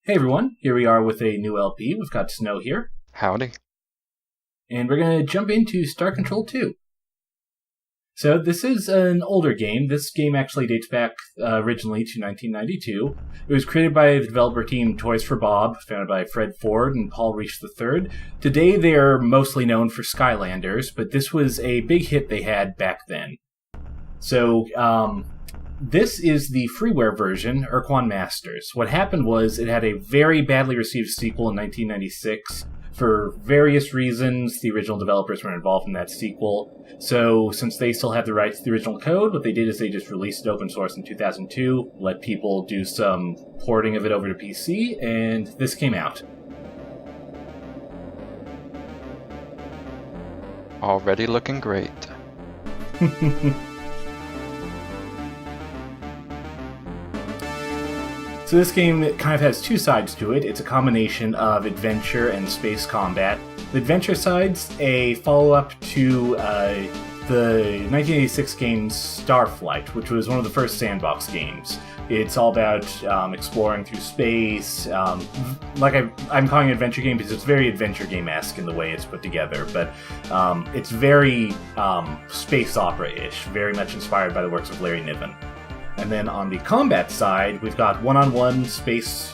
Hey everyone, here we are with a new LP. We've got Snow here. Howdy. And we're going to jump into Star Control 2. So this is an older game. This game actually dates back originally to 1992. It was created by the developer team Toys for Bob, founded by Fred Ford and Paul Reich III. Today they are mostly known for Skylanders, but this was a big hit they had back then. So, this is the freeware version, Ur-Quan Masters. What happened was it had a very badly received sequel in 1996. For various reasons, the original developers weren't involved in that sequel. So, since they still had the rights to the original code, what they did is they just released it open source in 2002, let people do some porting of it over to PC, and this came out. Already looking great. So this game kind of has two sides to it. It's a combination of adventure and space combat. The adventure side's a follow-up to the 1986 game Starflight, which was one of the first sandbox games. It's all about exploring through space. I'm calling it adventure game because it's very adventure game-esque in the way it's put together, but it's very space opera-ish, very much inspired by the works of Larry Niven. And then on the combat side, we've got one-on-one spaceship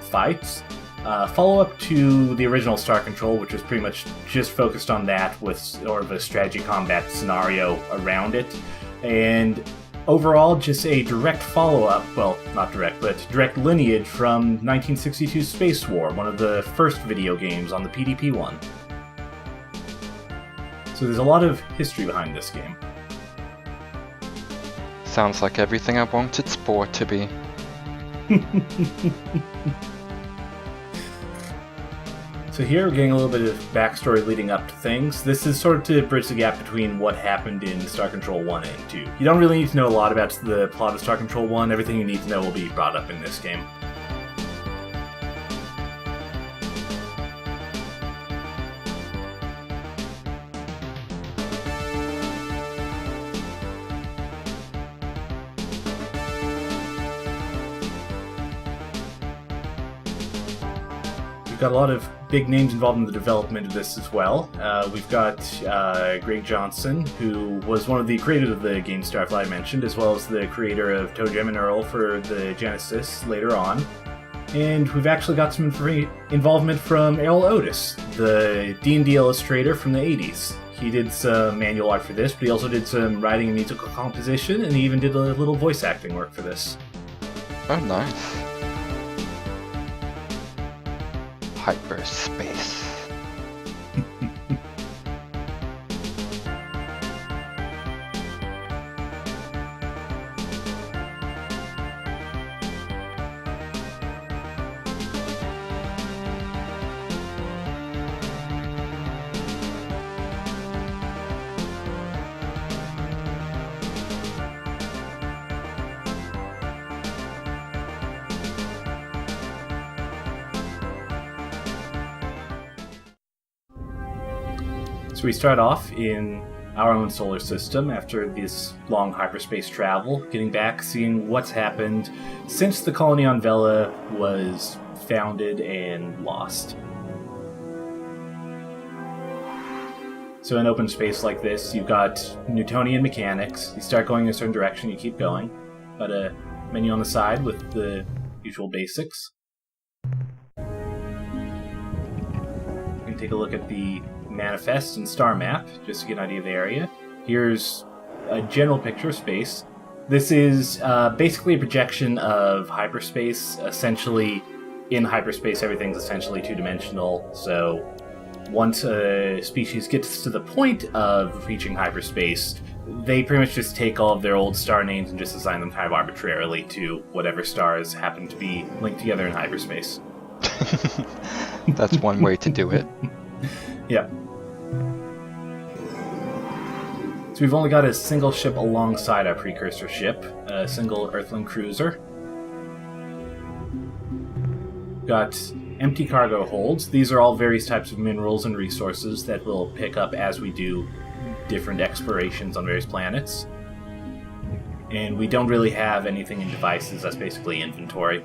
fights. Follow-up to the original Star Control, which was pretty much just focused on that with sort of a strategy combat scenario around it. And overall, just a direct follow-up, well, not direct, but direct lineage from 1962 Space War, one of the first video games on the PDP-1. So there's a lot of history behind this game. Sounds like everything I wanted Spore to be. So here we're getting a little bit of backstory leading up to things. This is sort of to bridge the gap between what happened in Star Control 1 and 2. You don't really need to know a lot about the plot of Star Control 1. Everything you need to know will be brought up in this game. We've got a lot of big names involved in the development of this as well. We've got Greg Johnson, who was one of the creators of the game Starflight I mentioned, as well as the creator of Toe Jam and Earl for the Genesis later on. And we've actually got some involvement from Errol Otis, the D&D illustrator from the 80s. He did some manual art for this, but he also did some writing and musical composition, and he even did a little voice acting work for this. Oh, nice. Hyperspace. So we start off in our own solar system after this long hyperspace travel, getting back, seeing what's happened since the colony on Vela was founded and lost. So in open space like this, you've got Newtonian mechanics. You start going in a certain direction, you keep going. Got a menu on the side with the usual basics. You can take a look at the manifest and star map, just to get an idea of the area. Here's a general picture of space. This is basically a projection of hyperspace. Essentially, in hyperspace, everything's essentially two-dimensional, so once a species gets to the point of reaching hyperspace, they pretty much just take all of their old star names and just assign them kind of arbitrarily to whatever stars happen to be linked together in hyperspace. That's one way to do it. Yeah. So we've only got a single ship alongside our precursor ship, a single Earthling cruiser. Got empty cargo holds. These are all various types of minerals and resources that we'll pick up as we do different explorations on various planets. And we don't really have anything in devices. That's basically inventory.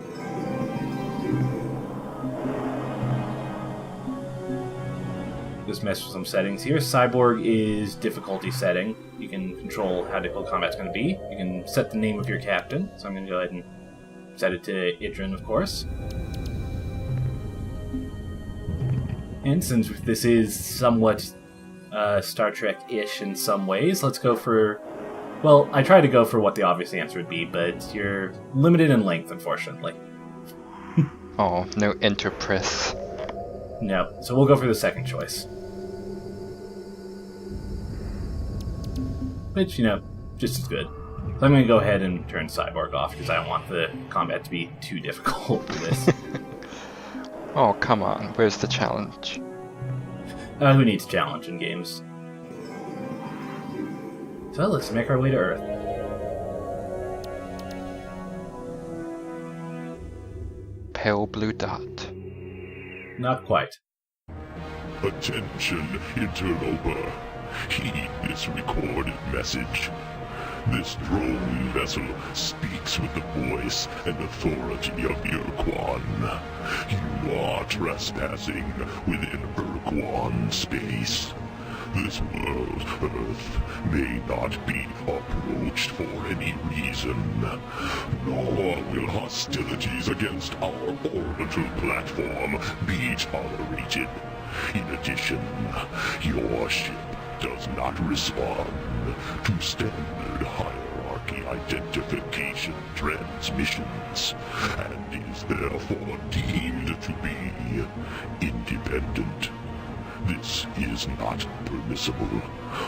just mess with some settings here. Cyborg is difficulty setting. You can control how difficult combat's going to be. You can set the name of your captain. So I'm going to go ahead and set it to Idran, of course. And since this is somewhat Star Trek-ish in some ways, let's go for... Well, I try to go for what the obvious answer would be, but you're limited in length, unfortunately. Oh, no interpress. No, so we'll go for the second choice. Which, just as good. So I'm going to go ahead and turn Cyborg off, because I don't want the combat to be too difficult for this. Oh, come on, where's the challenge? Who needs challenge in games? So let's make our way to Earth. Pale blue dot. Not quite. Attention, interloper. Heed this recorded message. This drone vessel speaks with the voice and authority of Ur-Quan. You are trespassing within Ur-Quan space. This world, Earth, may not be approached for any reason, nor will hostilities against our orbital platform be tolerated. In addition, your ship does not respond to standard hierarchy identification transmissions, and is therefore deemed to be independent. This is not permissible.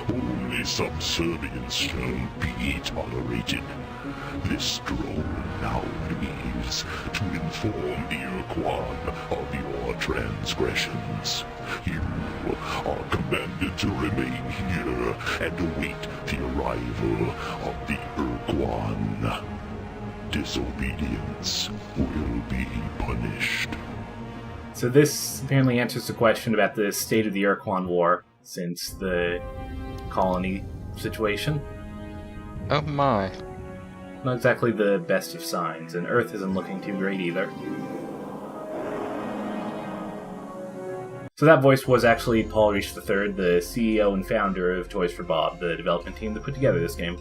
Only subservience shall be tolerated. This drone now leaves to inform the Ur-Quan of your transgressions. You are commanded to remain here and await the arrival of the Ur-Quan. Disobedience will be punished. So this apparently answers the question about the state of the Ur-Quan War since the colony situation. Oh my. Not exactly the best of signs, and Earth isn't looking too great either. So that voice was actually Paul Reich III, the CEO and founder of Toys for Bob, the development team that put together this game.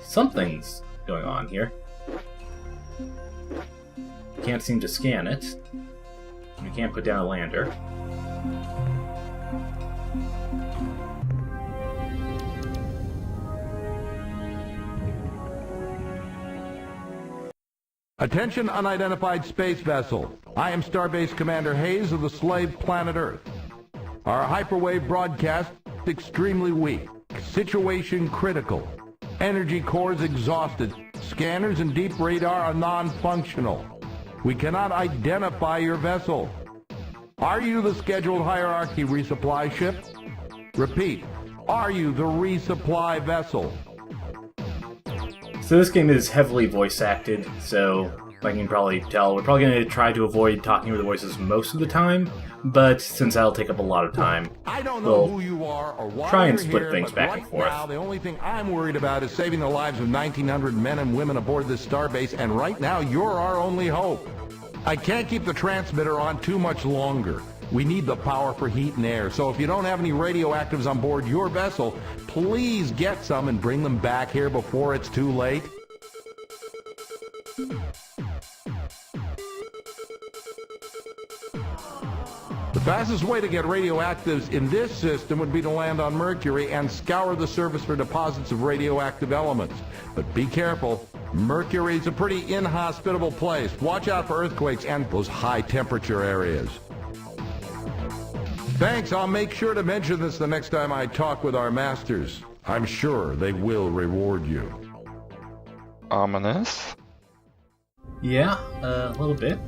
Something's going on here. Can't seem to scan it. We can't put down a lander. Attention, unidentified space vessel. I am Starbase Commander Hayes of the slave planet Earth. Our hyperwave broadcast is extremely weak. Situation critical. Energy cores exhausted. Scanners and deep radar are non-functional. We cannot identify your vessel. Are you the scheduled hierarchy resupply ship? Repeat, are you the resupply vessel? So this game is heavily voice acted, so like you can probably tell, we're probably going to try to avoid talking over the voices most of the time, but since that'll take up a lot of time, I don't know who you are or why try and you're split here, things but back right and forth. Now, the only thing I'm worried about is saving the lives of 1,900 men and women aboard this starbase, and right now you're our only hope. I can't keep the transmitter on too much longer. We need the power for heat and air, so if you don't have any radioactives on board your vessel, please get some and bring them back here before it's too late. The fastest way to get radioactives in this system would be to land on Mercury and scour the surface for deposits of radioactive elements. But be careful. Mercury's a pretty inhospitable place. Watch out for earthquakes and those high temperature areas. Thanks, I'll make sure to mention this the next time I talk with our masters. I'm sure they will reward you. Ominous? Yeah, a little bit.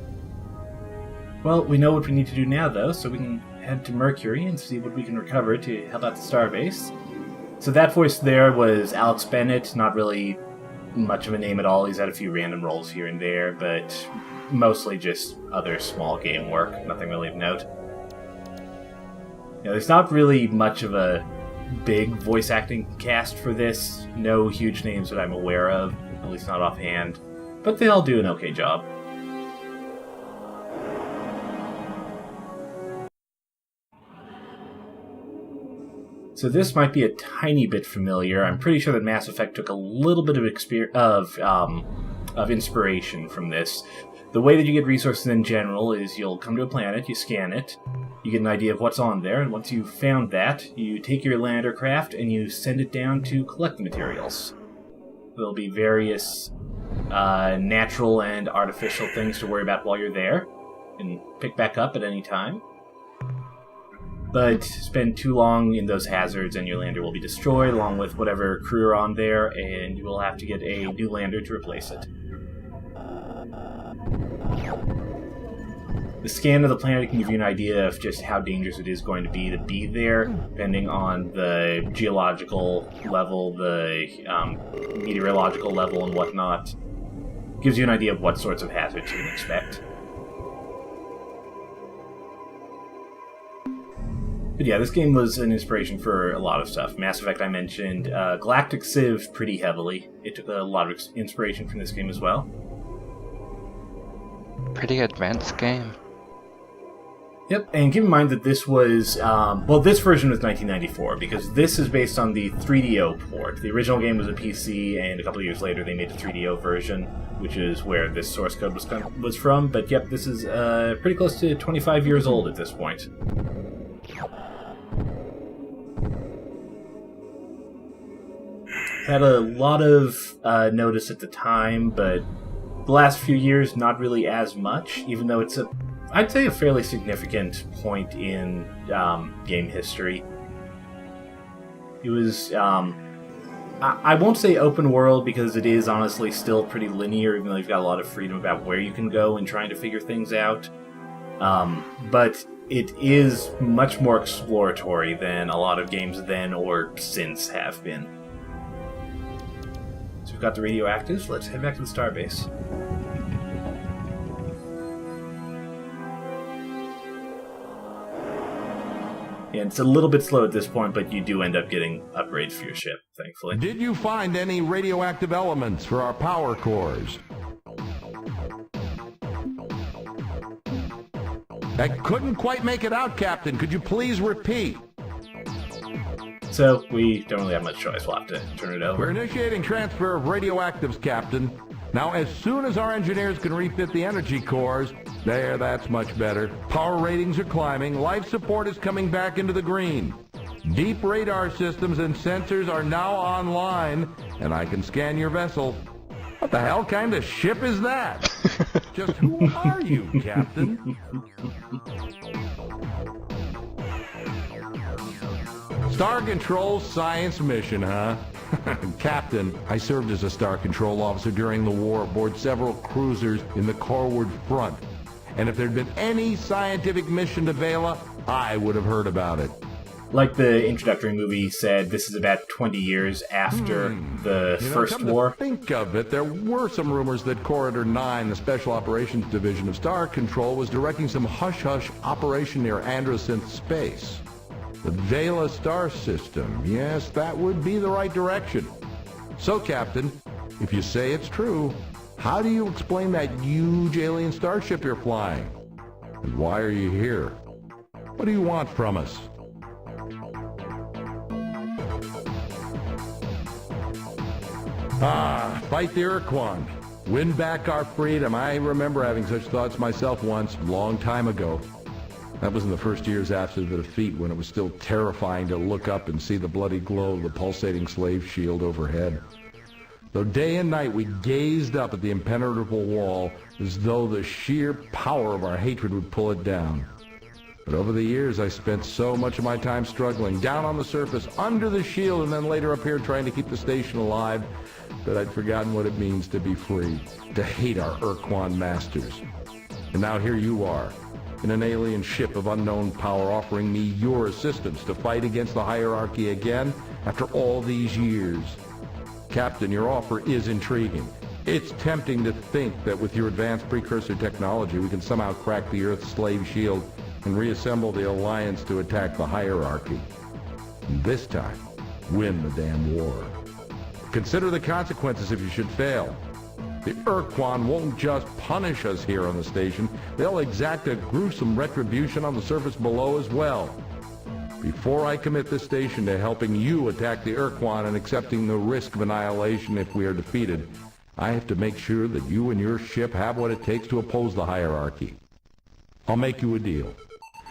Well, we know what we need to do now, though, so we can head to Mercury and see what we can recover to help out the starbase. So that voice there was Alex Bennett, not really much of a name at all. He's had a few random roles here and there, but mostly just other small game work, nothing really of note. There's not really much of a big voice acting cast for this. No huge names that I'm aware of, at least not offhand, but they all do an okay job. So this might be a tiny bit familiar. I'm pretty sure that Mass Effect took a little bit of inspiration from this. The way that you get resources in general is you'll come to a planet, you scan it, you get an idea of what's on there, and once you've found that, you take your lander craft and you send it down to collect the materials. There'll be various natural and artificial things to worry about while you're there, and pick back up at any time. But spend too long in those hazards and your lander will be destroyed, along with whatever crew are on there, and you will have to get a new lander to replace it. The scan of the planet can give you an idea of just how dangerous it is going to be there, depending on the geological level, the meteorological level, and whatnot. Gives you an idea of what sorts of hazards you can expect. But yeah, this game was an inspiration for a lot of stuff. Mass Effect I mentioned. Galactic Civ pretty heavily. It took a lot of inspiration from this game as well. Pretty advanced game. Yep, and keep in mind that this was, this version was 1994, because this is based on the 3DO port. The original game was a PC, and a couple of years later they made a 3DO version, which is where this source code was from. But yep, this is pretty close to 25 years old at this point. Had a lot of notice at the time, but the last few years, not really as much, even though it's I'd say a fairly significant point in game history. It was, I won't say open world because it is honestly still pretty linear, even though you've got a lot of freedom about where you can go and trying to figure things out. But it is much more exploratory than a lot of games then or since have been. So we've got the radioactives. Let's head back to the starbase. And it's a little bit slow at this point, but you do end up getting upgrades for your ship, thankfully. Did you find any radioactive elements for our power cores? I couldn't quite make it out, Captain. Could you please repeat? So, we don't really have much choice. We'll have to turn it over. We're initiating transfer of radioactives, Captain. Now, as soon as our engineers can refit the energy cores, there, that's much better. Power ratings are climbing. Life support is coming back into the green. Deep radar systems and sensors are now online, and I can scan your vessel. What the hell kind of ship is that? Just who are you, Captain? Star Control science mission, huh? Captain, I served as a Star Control officer during the war aboard several cruisers in the Corward Front. And if there'd been any scientific mission to Vela, I would have heard about it. Like the introductory movie said, this is about 20 years after the First War. Think of it, there were some rumors that Corridor 9, the Special Operations Division of Star Control, was directing some hush-hush operation near Androsynth Space. The Vela star system, yes, that would be the right direction. So, Captain, if you say it's true, how do you explain that huge alien starship you're flying? And why are you here? What do you want from us? Fight the Ur-Quan. Win back our freedom. I remember having such thoughts myself once, a long time ago. That was in the first years after the defeat, when it was still terrifying to look up and see the bloody glow of the pulsating slave shield overhead. Though day and night we gazed up at the impenetrable wall as though the sheer power of our hatred would pull it down. But over the years I spent so much of my time struggling, down on the surface, under the shield, and then later up here trying to keep the station alive, that I'd forgotten what it means to be free, to hate our Ur-Quan masters. And now here you are, in an alien ship of unknown power, offering me your assistance to fight against the hierarchy again after all these years. Captain, your offer is intriguing. It's tempting to think that with your advanced precursor technology we can somehow crack the Earth's slave shield and reassemble the Alliance to attack the hierarchy. And this time, win the damn war. Consider the consequences if you should fail. The Ur-Quan won't just punish us here on the station, they'll exact a gruesome retribution on the surface below as well. Before I commit this station to helping you attack the Ur-Quan and accepting the risk of annihilation if we are defeated, I have to make sure that you and your ship have what it takes to oppose the hierarchy. I'll make you a deal.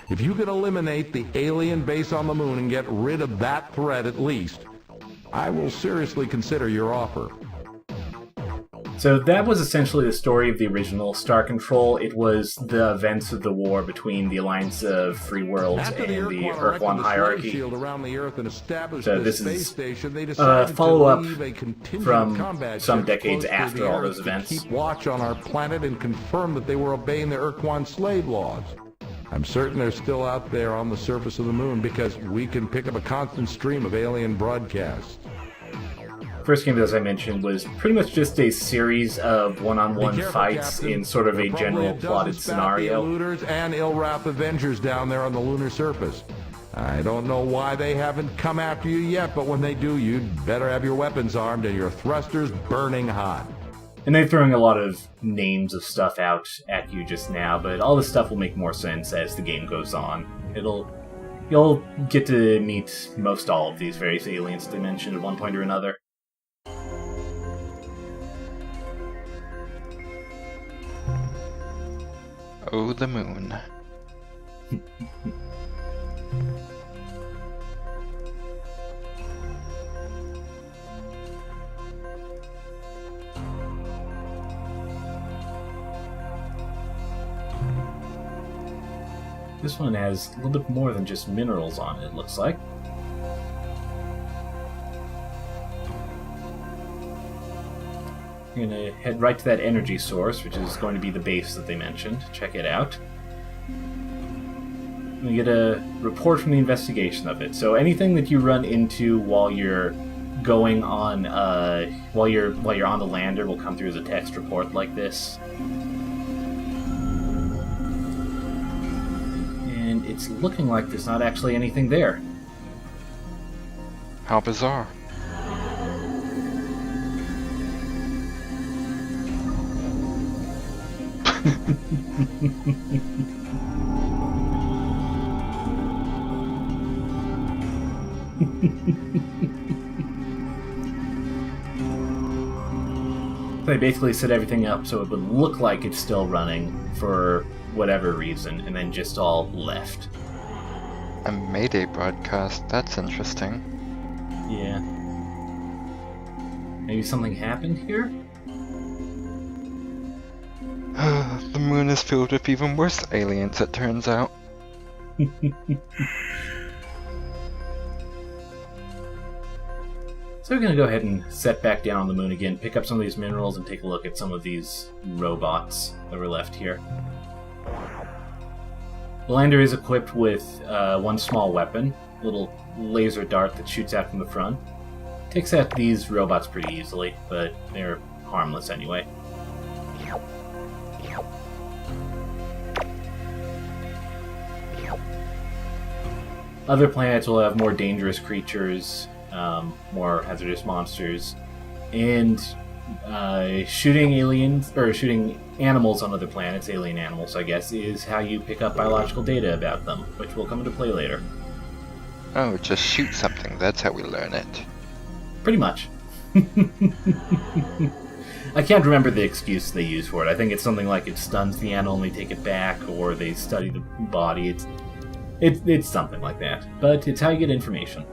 If you can eliminate the alien base on the moon and get rid of that threat at least, I will seriously consider your offer. So that was essentially the story of the original Star Control. It was the events of the war between the Alliance of Free Worlds and the Ur-Quan hierarchy. So this is a follow-up from some decades after all those events. Keep watch on our planet and confirm that they were obeying the Ur-Quan slave laws. I'm certain they're still out there on the surface of the moon because we can pick up a constant stream of alien broadcasts. First game, as I mentioned, was pretty much just a series of one-on-one fights in sort of a general plotted scenario. Looters and ill-wrath Avengers down there on the lunar surface. I don't know why they haven't come after you yet, but when they do, you'd better have your weapons armed and your thrusters burning hot. And they're throwing a lot of names of stuff out at you just now, but all this stuff will make more sense as the game goes on. You'll get to meet most all of these various aliens they mentioned at one point or another. Oh, the moon. This one has a little bit more than just minerals on it looks like. You're going to head right to that energy source, which is going to be the base that they mentioned. Check it out. We get a report from the investigation of it. So anything that you run into while you're going on, while you're on the lander, will come through as a text report like this. And it's looking like there's not actually anything there. How bizarre. They basically set everything up so it would look like it's still running for whatever reason, and then just all left. A Mayday broadcast, that's interesting. Yeah. Maybe something happened here? The moon is filled with even worse aliens, it turns out. So we're going to go ahead and set back down on the moon again, pick up some of these minerals, and take a look at some of these robots that were left here. The lander is equipped with one small weapon, a little laser dart that shoots out from the front. Takes out these robots pretty easily, but they're harmless anyway. Other planets will have more dangerous creatures, more hazardous monsters, and shooting animals on other planets, alien animals, I guess, is how you pick up biological data about them, which will come into play later. Oh, just shoot something, that's how we learn it. Pretty much. I can't remember the excuse they use for it. I think it's something like it stuns the animal and they take it back, or they study the body. It's something like that. But it's how you get information.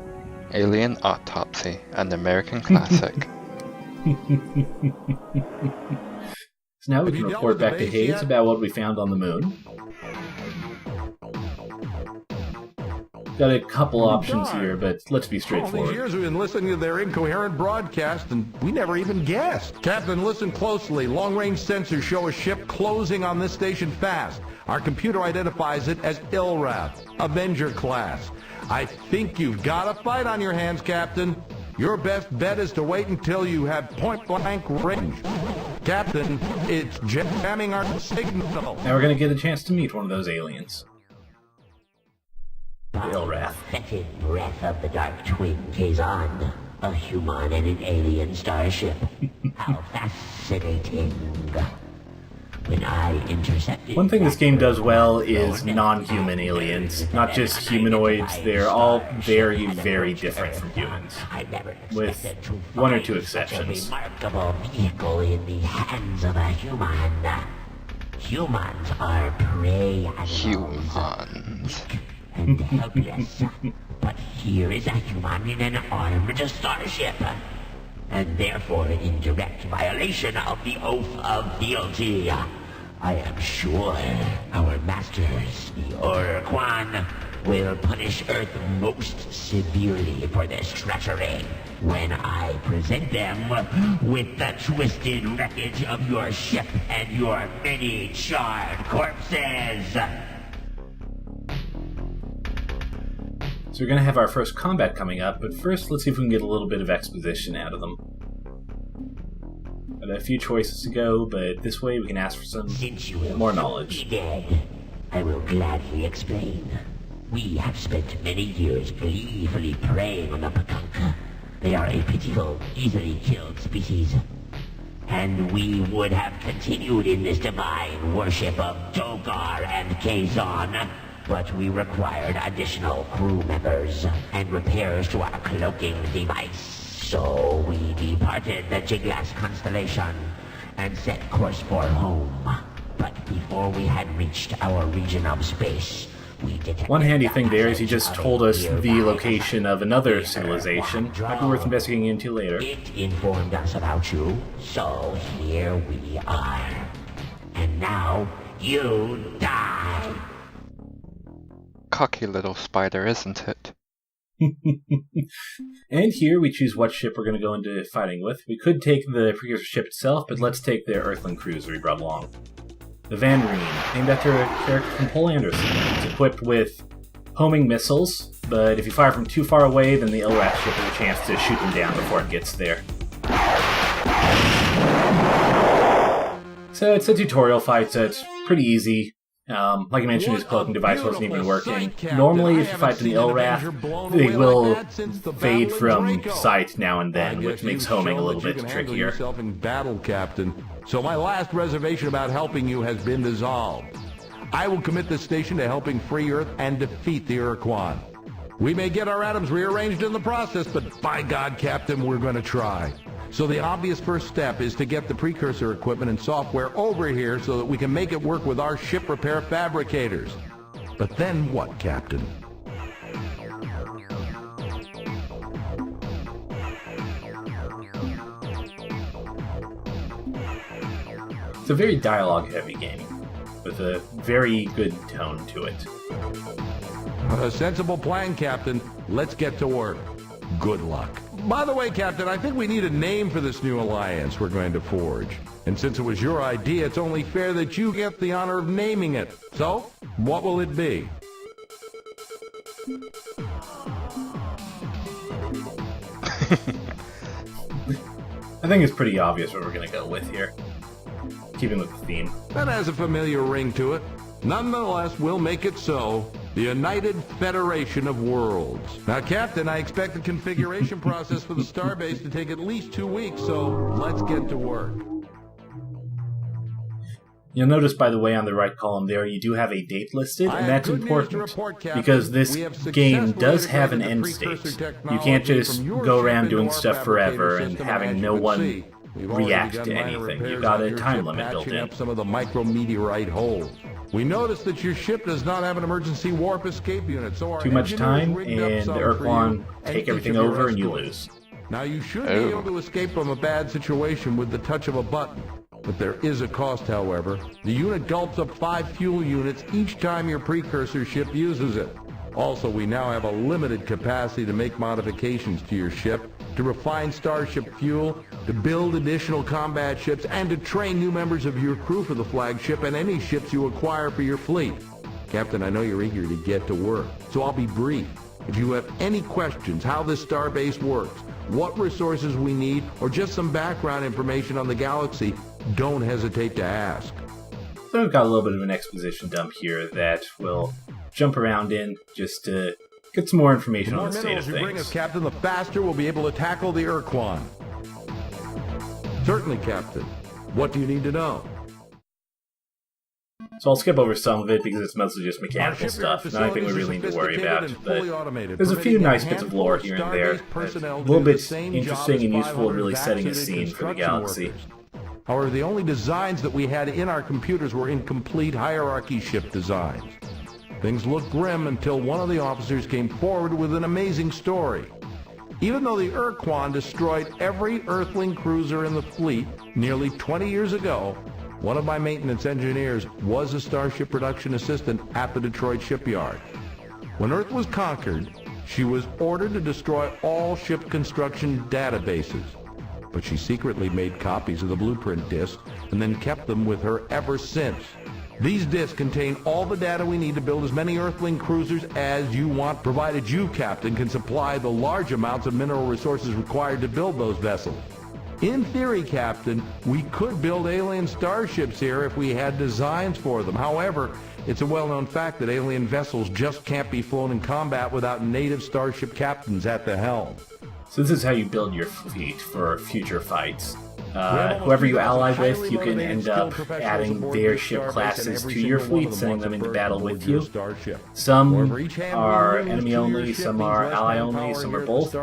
Alien Autopsy, an American classic. So now we can report back to Hayes about what we found on the moon. Got a couple options here, but let's be straightforward. All these years we've been listening to their incoherent broadcast, and we never even guessed. Captain, listen closely. Long-range sensors show a ship closing on this station fast. Our computer identifies it as Ill-Wrath, Avenger class. I think you've got a fight on your hands, Captain. Your best bet is to wait until you have point-blank range. Captain, it's jamming our signal. Now we're going to get a chance to meet one of those aliens. Ill-Wrath. Fetid breath of the dark twin kzer-za, a human and an alien starship. How fascinating. when I intercepted... One thing this game does well is Raptor, non-human aliens, not just humanoids. They're all very, very different from humans, with one or two exceptions. ...a remarkable vehicle in the hands of a human. Humans are prey animals. Humans. And helpless. But here is a human in an armed starship. And therefore in direct violation of the oath of fealty. I am sure our masters, the Ur-Quan, will punish Earth most severely for this treachery when I present them with the twisted wreckage of your ship and your many charred corpses. So we're going to have our first combat coming up, but first let's see if we can get a little bit of exposition out of them. Got a few choices to go, but this way we can ask for some more knowledge. Be dead, I will gladly explain. We have spent many years gleefully preying on the Patunk. They are a pitiful, easily killed species. And we would have continued in this divine worship of Dogar and Kazon, but we required additional crew members and repairs to our cloaking device. So we departed the Jiglass constellation and set course for home. But before we had reached our region of space, we detected... One handy thing there is he just told us the location of another civilization. Might be worth investigating into later. It informed us about you, so here we are. And now, you die! Cocky little spider, isn't it? And here we choose what ship we're going to go into fighting with. We could take the precursor ship itself, but let's take the Earthling cruiser we brought along. The Van Reen, named after a character from Paul Anderson. It's equipped with homing missiles, but if you fire from too far away, then the LRAP ship has a chance to shoot them down before it gets there. So it's a tutorial fight, so it's pretty easy. Like I mentioned, his cloaking device wasn't even working. Normally, if you fight the LRAF, they will fade from sight now and then, which makes homing a little bit trickier. In battle, Captain. So my last reservation about helping you has been dissolved. I will commit this station to helping free Earth and defeat the Ur-Quan. We may get our atoms rearranged in the process, but by God, Captain, we're going to try. So the obvious first step is to get the precursor equipment and software over here so that we can make it work with our ship repair fabricators. But then what, Captain? It's a very dialogue-heavy game, with a very good tone to it. A sensible plan, Captain. Let's get to work. Good luck. By the way, Captain, I think we need a name for this new alliance we're going to forge. And since it was your idea, it's only fair that you get the honor of naming it. So, what will it be? I think it's pretty obvious what we're going to go with here. Keeping with the theme. That has a familiar ring to it. Nonetheless, we'll make it so. The United Federation of Worlds. Now, Captain, I expect the configuration process for the starbase to take at least 2 weeks, so let's get to work. You'll notice, by the way, on the right column there, you do have a date listed, and that's important, because this game does have an end state. You can't just go around doing stuff forever and having no one react to anything. You've got a time limit built in. Some of the micrometeorite holes. We noticed that your ship does not have an emergency warp escape unit, so our too much time, and the Ur-Quan take everything over, and you lose. Now, you should be able to escape from a bad situation with the touch of a button. But there is a cost, however. The unit gulps up 5 fuel units each time your precursor ship uses it. Also, we now have a limited capacity to make modifications to your ship, to refine starship fuel, to build additional combat ships, and to train new members of your crew for the flagship and any ships you acquire for your fleet. Captain, I know you're eager to get to work, so I'll be brief. If you have any questions how this starbase works, what resources we need, or just some background information on the galaxy, don't hesitate to ask. So we've got a little bit of an exposition dump here that we'll jump around in just to get some more information on the state of things. The more minerals you bring us, Captain, the faster we'll be able to tackle the Ur-Quan. Certainly, Captain. What do you need to know? So I'll skip over some of it because it's mostly just mechanical stuff, not anything we really need to worry about. But there's a few nice bits of lore here and there. A little bit interesting and useful, really setting a scene for the galaxy. However, the only designs that we had in our computers were incomplete hierarchy ship designs. Things looked grim until one of the officers came forward with an amazing story. Even though the Ur-Quan destroyed every Earthling cruiser in the fleet nearly 20 years ago, one of my maintenance engineers was a Starship production assistant at the Detroit shipyard. When Earth was conquered, she was ordered to destroy all ship construction databases. But she secretly made copies of the blueprint discs and then kept them with her ever since. These discs contain all the data we need to build as many Earthling cruisers as you want, provided you, Captain, can supply the large amounts of mineral resources required to build those vessels. In theory, Captain, we could build alien starships here if we had designs for them. However, it's a well-known fact that alien vessels just can't be flown in combat without native starship captains at the helm. So this is how you build your fleet for future fights. Whoever you ally with, you can end up adding their ship classes to your fleet, sending them into battle with you. Some are enemy only, some are ally only, some are both.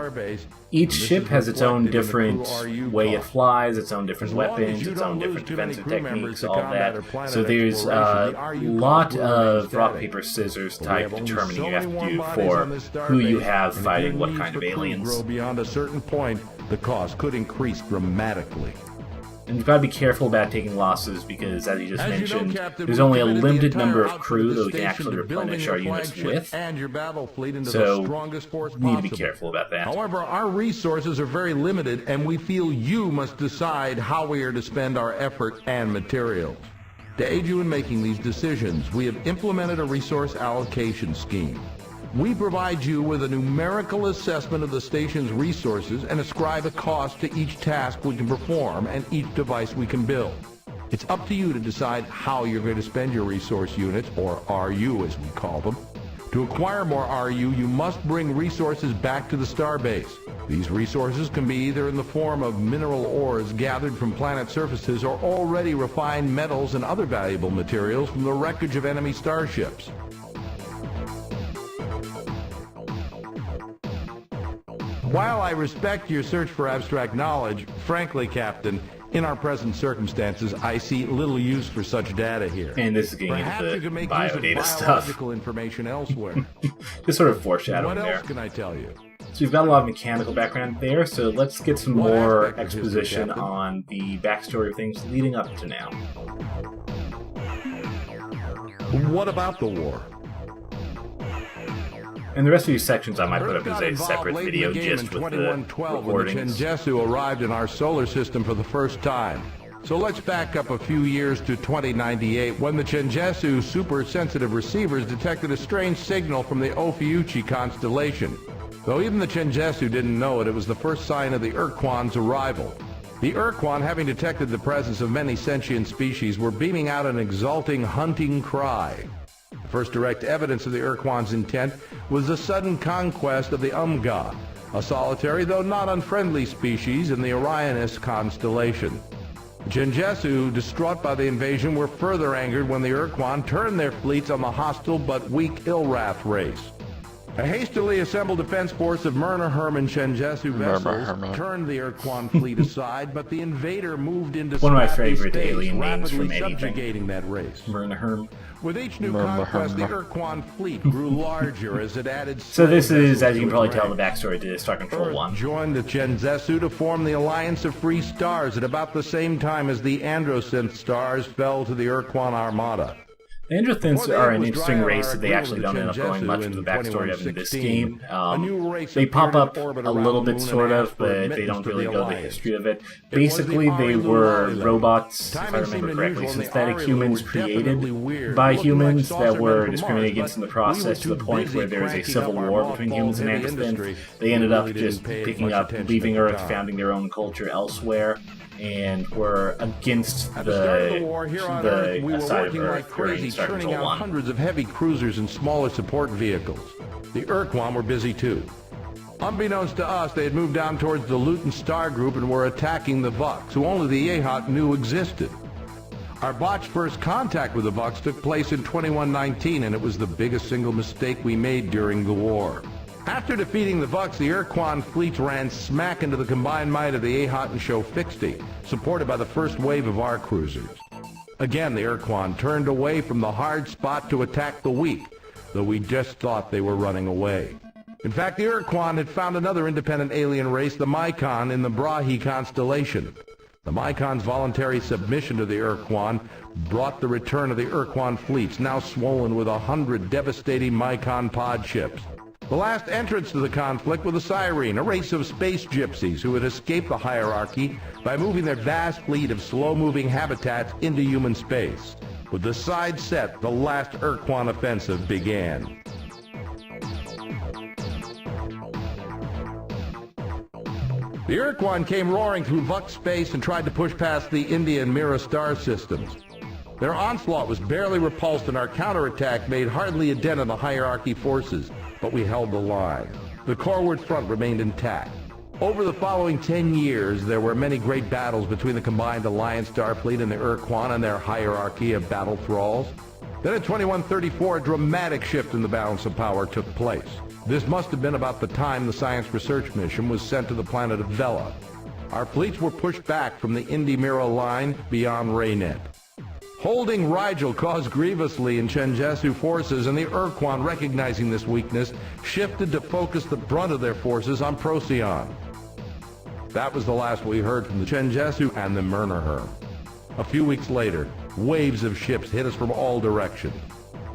Each ship has its own different way it flies, its own different weapons, its own different defensive techniques, all that. So there's a lot of rock, paper, scissors type determining you have to do for who you have fighting what kind of aliens. Beyond a certain point, the cost could increase dramatically. And you've got to be careful about taking losses because, as you just mentioned, there's only a limited number of crew that we can actually replenish our units with. So, we need to be careful about that. However, our resources are very limited, and we feel you must decide how we are to spend our effort and materials. To aid you in making these decisions, we have implemented a resource allocation scheme. We provide you with a numerical assessment of the station's resources and ascribe a cost to each task we can perform and each device we can build. It's up to you to decide how you're going to spend your resource units, or RU as we call them. To acquire more RU, you must bring resources back to the starbase. These resources can be either in the form of mineral ores gathered from planet surfaces or already refined metals and other valuable materials from the wreckage of enemy starships. While I respect your search for abstract knowledge, frankly, Captain, in our present circumstances, I see little use for such data here. And this is getting into the biodata stuff. Information elsewhere. Just sort of foreshadowing there. What else can I tell you? So we've got a lot of mechanical background there, so let's get some more exposition on the backstory of things leading up to now. What about the war? And the rest of these sections I might put up as a separate video just with the recordings. When the kzer-za arrived in our solar system for the first time. So let's back up a few years to 2098 when the kzer-za super-sensitive receivers detected a strange signal from the Ophiuchi constellation. Though even the kzer-za didn't know it, it was the first sign of the Ur-Quan's arrival. The Ur-Quan, having detected the presence of many sentient species, were beaming out an exulting hunting cry. The first direct evidence of the Ur-Quan's intent was the sudden conquest of the Umga, a solitary though not unfriendly species in the Orionis constellation. The kzer-za, distraught by the invasion, were further angered when the Ur-Quan turned their fleets on the hostile but weak Ilrath race. A hastily assembled defense force of Myrna Herman kzer-za vessels turned the Ur-Quan fleet aside, but the invader moved into one of my favorite alien names from anything. Subjugating that race. Myrna Herman. With each new conquest, the Ur-Quan fleet grew larger as it added. So this is, as you can probably tell, the backstory to Star Control 1. Joined the kzer-za to form the Alliance of Free Stars at about the same time as the Androsynth stars fell to the Ur-Quan armada. The Androsynths are an interesting race that they actually don't end up going much into the backstory of in this game. They pop up a little bit, sort of, but they don't really go the history of it. Basically, they were robots, if I remember correctly, synthetic humans created by humans that were discriminated against in the process to the point where there was a civil war between humans and Androsynths. They ended up just picking up, leaving Earth, founding their own culture elsewhere, and were against the side of Earth during Star Control 1. Hundreds of heavy cruisers and smaller support vehicles. The Ur-Quan were busy too. Unbeknownst to us, they had moved down towards the Luton Star Group and were attacking the Vux, who only the Yehat knew existed. Our botched first contact with the Vucks took place in 2119, and it was the biggest single mistake we made during the war. After defeating the Vucks, the Ur-Quan fleets ran smack into the combined might of the Ahot and Show-Fixty, supported by the first wave of our cruisers. Again, the Ur-Quan turned away from the hard spot to attack the weak, though we just thought they were running away. In fact, the Ur-Quan had found another independent alien race, the Mycon, in the Brahe constellation. The Mycon's voluntary submission to the Ur-Quan brought the return of the Ur-Quan fleets, now swollen with 100 devastating Mycon pod ships. The last entrants to the conflict were the Cyrene, a race of space gypsies who had escaped the hierarchy by moving their vast fleet of slow-moving habitats into human space. With the side set, the last Ur-Quan offensive began. The Ur-Quan came roaring through Vux space and tried to push past the India and Mira star systems. Their onslaught was barely repulsed, and our counterattack made hardly a dent in the hierarchy forces, but we held the line. The coreward front remained intact. Over the following 10 years, there were many great battles between the combined Alliance Starfleet and the Ur-Quan and their hierarchy of battle thralls. Then in 2134, a dramatic shift in the balance of power took place. This must have been about the time the science research mission was sent to the planet of Vela. Our fleets were pushed back from the Indy-Mira line beyond Raynet. Holding Rigel caused grievously in Chenjesu forces, and the Ur-Quan, recognizing this weakness, shifted to focus the brunt of their forces on Procyon. That was the last we heard from the Chenjesu and the Murnaher. A few weeks later, waves of ships hit us from all directions.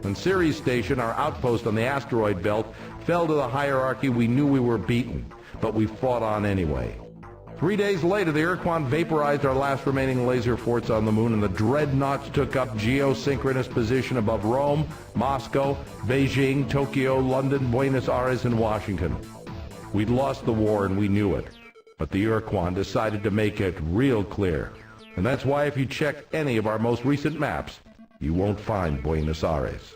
When Ceres Station, our outpost on the asteroid belt, fell to the hierarchy, we knew we were beaten, but we fought on anyway. 3 days later, the Ur-Quan vaporized our last remaining laser forts on the moon, and the dreadnoughts took up geosynchronous position above Rome, Moscow, Beijing, Tokyo, London, Buenos Aires, and Washington. We'd lost the war, and we knew it. But the Ur-Quan decided to make it real clear. And that's why if you check any of our most recent maps, you won't find Buenos Aires.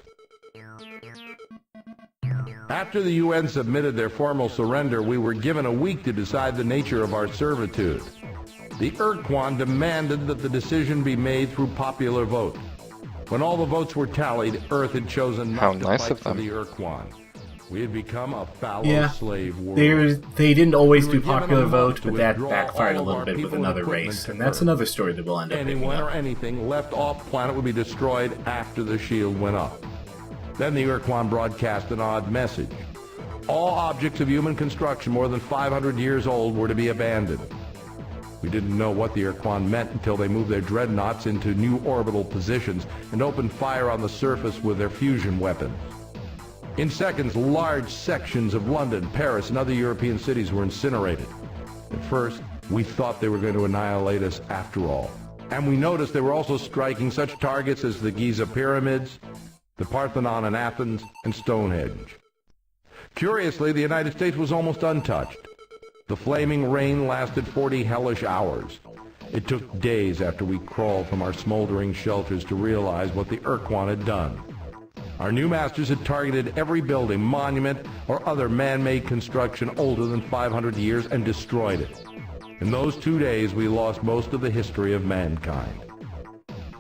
After the UN submitted their formal surrender, we were given a week to decide the nature of our servitude. The Ur-Quan demanded that the decision be made through popular vote. When all the votes were tallied, Earth had chosen not to fight for the Ur-Quan. We had become a fallow slave world. They didn't always do popular vote, but that backfired a little bit with another race, and that's another story that we'll end up picking Anyone up. or anything left off planet would be destroyed after the shield went up. Then the Ur-Quan broadcast an odd message. All objects of human construction more than 500 years old were to be abandoned. We didn't know what the Ur-Quan meant until they moved their dreadnoughts into new orbital positions and opened fire on the surface with their fusion weapons. In seconds, large sections of London, Paris, and other European cities were incinerated. At first, we thought they were going to annihilate us after all. And we noticed they were also striking such targets as the Giza Pyramids, the Parthenon in Athens, and Stonehenge. Curiously, the United States was almost untouched. The flaming rain lasted 40 hellish hours. It took days after we crawled from our smoldering shelters to realize what the Ur-Quan had done. Our new masters had targeted every building, monument, or other man-made construction older than 500 years and destroyed it. In those 2 days, we lost most of the history of mankind.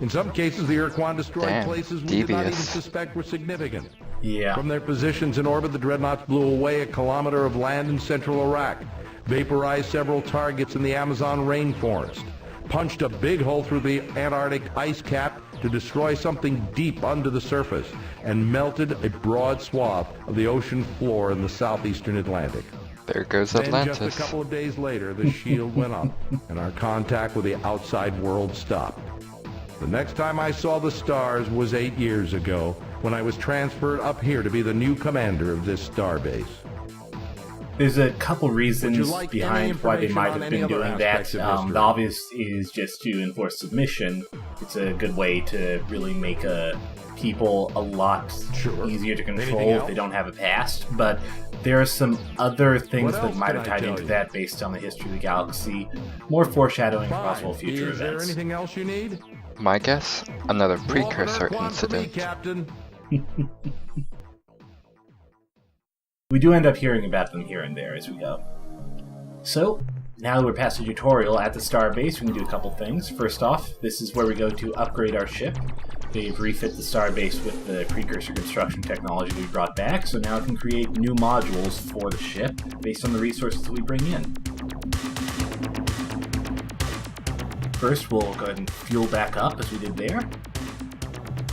In some cases, the Ur-Quan destroyed places we did not even suspect were significant. Yeah. From their positions in orbit, the dreadnoughts blew away a kilometer of land in central Iraq, vaporized several targets in the Amazon rainforest, punched a big hole through the Antarctic ice cap to destroy something deep under the surface, and melted a broad swath of the ocean floor in the southeastern Atlantic. There goes Then Atlantis. just a couple of days later, the shield went up, and our contact with the outside world stopped. The next time I saw the stars was 8 years ago, when I was transferred up here to be the new commander of this starbase. There's a couple reasons like behind why they information might on have any been other doing that. aspects of history? The obvious is just to enforce submission. It's a good way to really make people a lot easier to control if they don't have a past. But there are some other things that might have tied into that based on the history of the galaxy. More foreshadowing for possible future Is there events. anything else you need? My guess? Another precursor Ur-Quan for me, incident. Captain. We do end up hearing about them here and there as we go. So, now that we're past the tutorial at the starbase, we can do a couple things. First off, this is where we go to upgrade our ship. They've refit the starbase with the precursor construction technology we brought back, so now it can create new modules for the ship based on the resources that we bring in. First, we'll go ahead and fuel back up as we did there.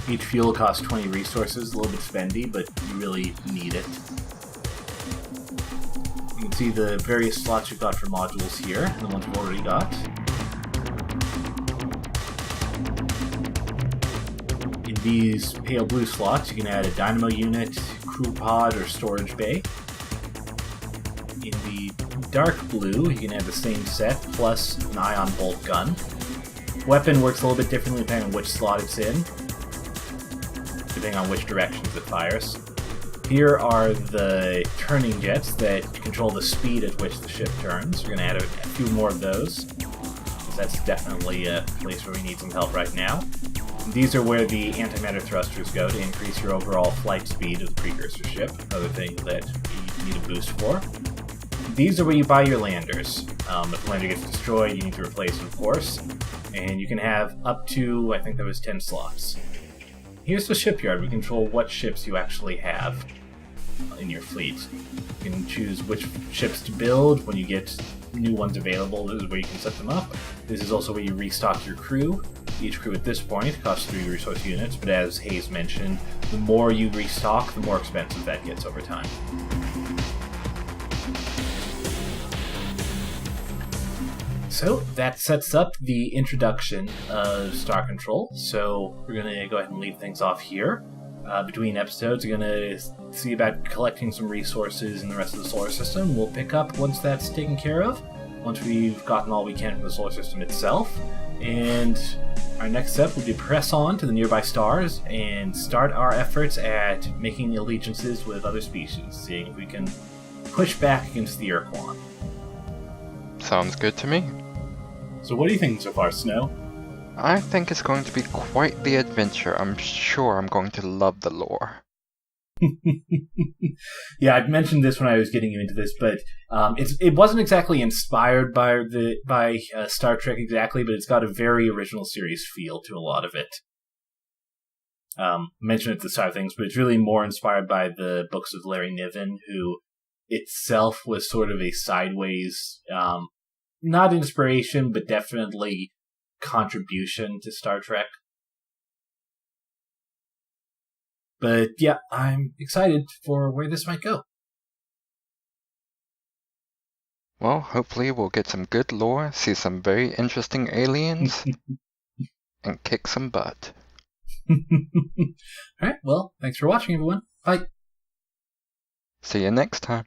Each fuel costs 20 resources, a little bit spendy, but you really need it. You can see the various slots you've got for modules here, and the ones we've already got. In these pale blue slots, you can add a dynamo unit, crew pod, or storage bay. In the dark blue, you can add the same set, plus an ion bolt gun. Weapon works a little bit differently depending on which slot it's in, depending on which directions it fires. Here are the turning jets that control the speed at which the ship turns. We're going to add a few more of those, because that's definitely a place where we need some help right now. These are where the antimatter thrusters go to increase your overall flight speed of the precursor ship, another thing that you need a boost for. These are where you buy your landers. If the lander gets destroyed, you need to replace it, of course. And you can have up to, I think there was 10 slots. Here's the shipyard. We control what ships you actually have in your fleet. You can choose which ships to build when you get new ones available. This is where you can set them up. This is also where you restock your crew. Each crew at this point costs 3 resource units, but as Hayes mentioned, the more you restock, the more expensive that gets over time. So that sets up the introduction of Star Control. So we're going to go ahead and leave things off here. Between episodes, we're going to see about collecting some resources in the rest of the solar system. We'll pick up once that's taken care of, once we've gotten all we can from the solar system itself. And our next step will be press on to the nearby stars and start our efforts at making allegiances with other species, seeing if we can push back against the Ur-Quan. Sounds good to me. So what do you think so far, Snow? I think it's going to be quite the adventure. I'm sure I'm going to love the lore. Yeah, I'd mentioned this when I was getting you into this, but it wasn't exactly inspired by Star Trek exactly, but it's got a very original series feel to a lot of it. Mentioned at the start of things, but it's really more inspired by the books of Larry Niven, who itself was sort of a sideways, not inspiration, but definitely contribution to Star Trek. But yeah, I'm excited for where this might go. Well, hopefully we'll get some good lore, see some very interesting aliens, and kick some butt. Alright, well, thanks for watching, everyone. Bye. See you next time.